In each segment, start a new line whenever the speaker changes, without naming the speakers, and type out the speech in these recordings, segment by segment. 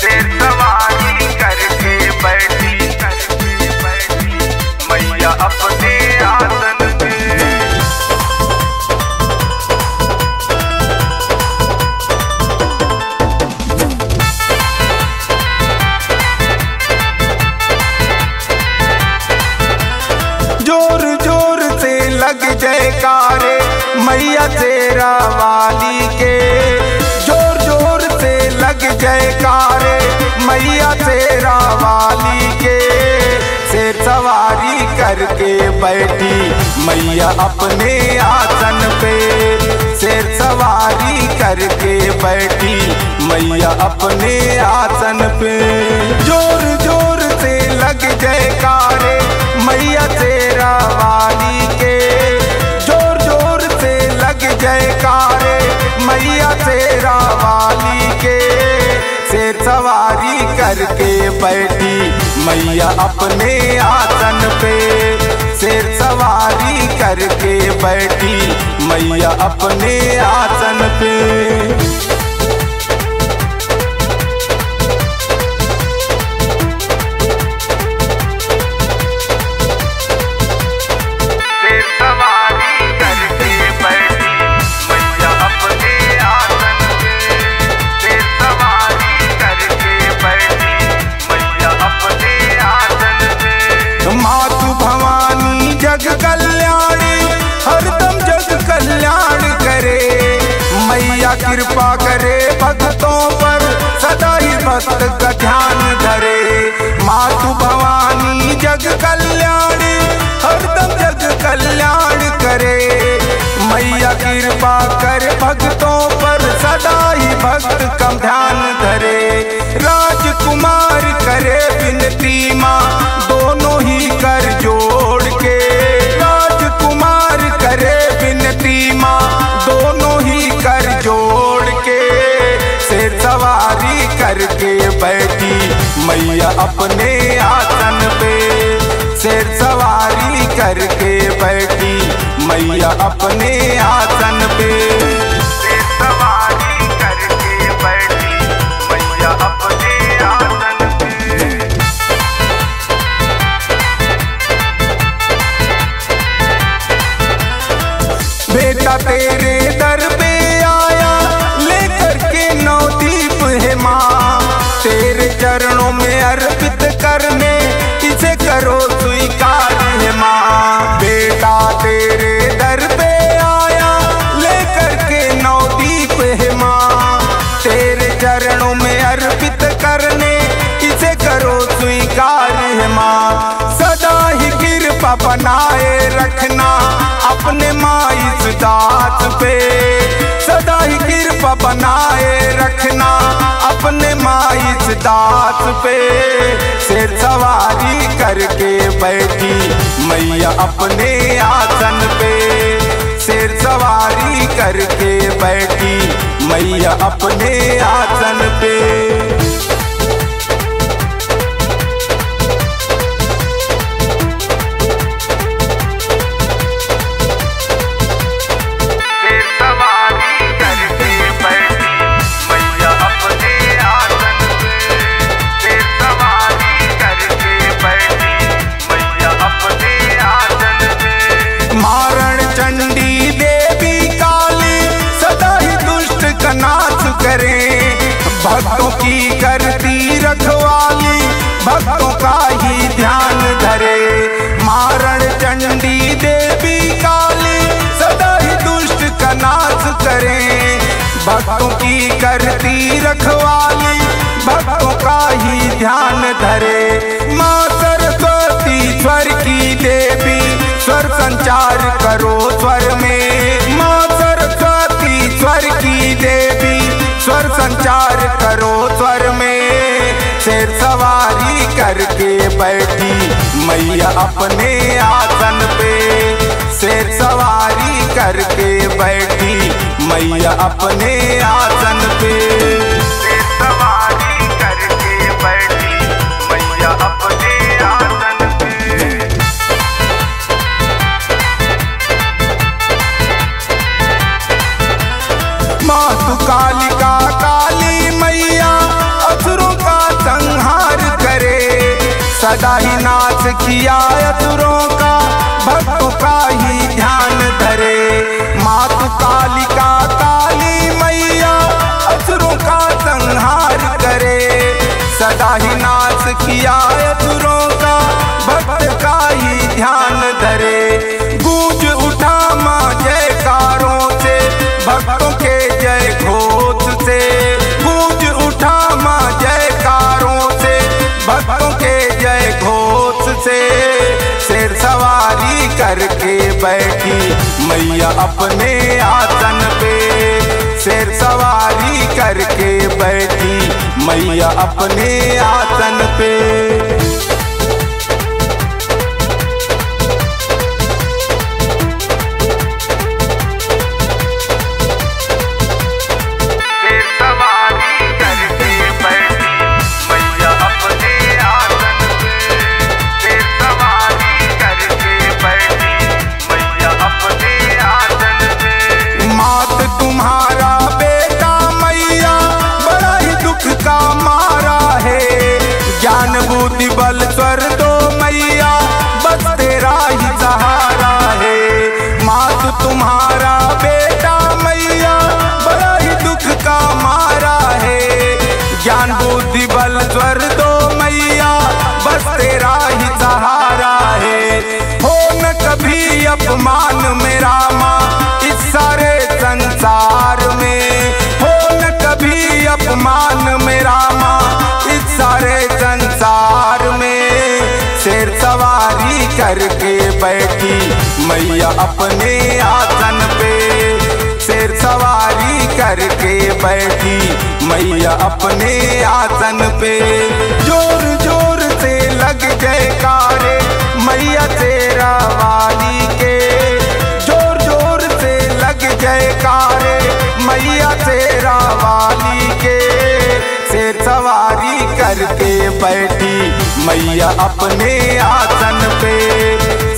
शेर सवारी करके बैठी मैया अपने आसन पे। जोर जोर से लग जयकारे मैया शेरा वाली के, जोर जोर से लग जयकारे मैया शेरा वाली के। शेर सवारी करके बैठी मैया अपने आसन पे, शेर सवारी करके बैठी मैया अपने आसन पे। जोर जोर से लग जयकारे मैया शेरा वाली के, जोर जोर से लग जयकारे मैया शेरा वाली के। शेर सवारी करके बैठी मैया अपने आसन पे, शेर सवारी करके बैठी मैया अपने आसन पे। जग कल्याणी हरदम जग कल्याण करे, मैया कृपा करे भक्तों पर सदा ही भक्त का ध्यान धरे। मातु भवानी जग कल्याणी हरदम जग कल्याण करे, मैया कृपा करे भक्तों पर सदा ही भक्त का ध्यान धरे। राजकुमार करे विनती माँ दोनों ही कर जोड़ के, राजकुमार करे विनती माँ दोनों ही कर जोड़ के। शेर सवारी करके बैठी मैया अपने आसन पे, शेर सवारी करके बैठी मैया अपने आसन पे। शेर सवारी करके बैठी मैया अपने आसन पे। बेटा तेरे दर पे आया लेकर के नवदीप है माँ, तेरे चरणों में अर्पित करने इसे करो स्वीकार है माँ। बेटा तेरे दर पे आया लेकर के नवदीप है माँ, तेरे चरणों में अर्पित करने इसे करो स्वीकार है माँ। सदा ही कृपा बनाए रखना अपने माँ इस दास पे, सदा ही कृपा बनाए रखना अपने माँ इस दास पे। शेर सवारी करके बैठी मैया अपने आसन पे, शेर सवारी करके बैठी मैया अपने आसन पे। भक्तों की करती रखवाली भक्तों का ही ध्यान धरे, मारण चंडी देवी काली सदा ही दुष्ट का नाश करे। भक्तों की करती रखवाली भक्तों का ही ध्यान धरे। माँ सरस्वती स्वर की देवी स्वर संचार करो स्वर में, माँ सरस्वती स्वर की देवी स्वर संचार करो स्वर में। शेर सवारी करके बैठी मैया अपने आसन पे, शेर सवारी करके बैठी मैया अपने आसन पे। शेर सवारी करके बैठी मैया अपने आसन पे। मातु कालिका काली मैया असुरों का सदा ही नाश किया असुरों का, भक्तों का ही ध्यान धरे। मातु कालिका काली मैया असुरों का संहार करे। सदा ही नाश किया असुरों का, भक्त का ही ध्यान धरे। गूंज उठा माँ जयकारों से, भक्तों के जय घोष से। गूंज उठा माँ जयकारों से, भक्तों के जय घोष से। शेर सवारी करके बैठी मैया अपने आसन पे। शेर सवारी करके बैठी मैया अपने आसन पे। तुम्हारा बेटा मैया बड़ा ही दुख का मारा है। ज्ञान बुद्धि बल स्वर दो मैया, बस तेरा ही सहारा है। मात तुम्हारा बेटा मैया बड़ा ही दुख का मारा है। ज्ञान बुद्धि बल स्वर दो मैया, बस तेरा ही सहारा है। हो न कभी अपमान मेरा माँ इस सारे संसार में। हो न कभी अपमान मेरा माँ इस सारे संसार में। शेर सवारी करके बैठी मैया अपने आसन पे। शेर सवारी करके बैठी मैया अपने आसन पे। जोर जोर से लग जयकारे मैया तेरा वाली के। जोर जोर से लग जयकारे मैया तेरा वाली के। शेर सवारी करके बैठी मैया अपने आसन पे।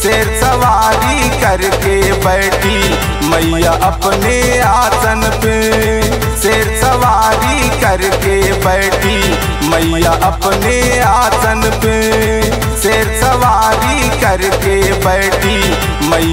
शेर सवारी करके बैठी मैया अपने आसन पे। शेर सवारी करके बैठी मैया अपने आसन पे। शेर सवारी करके बैठी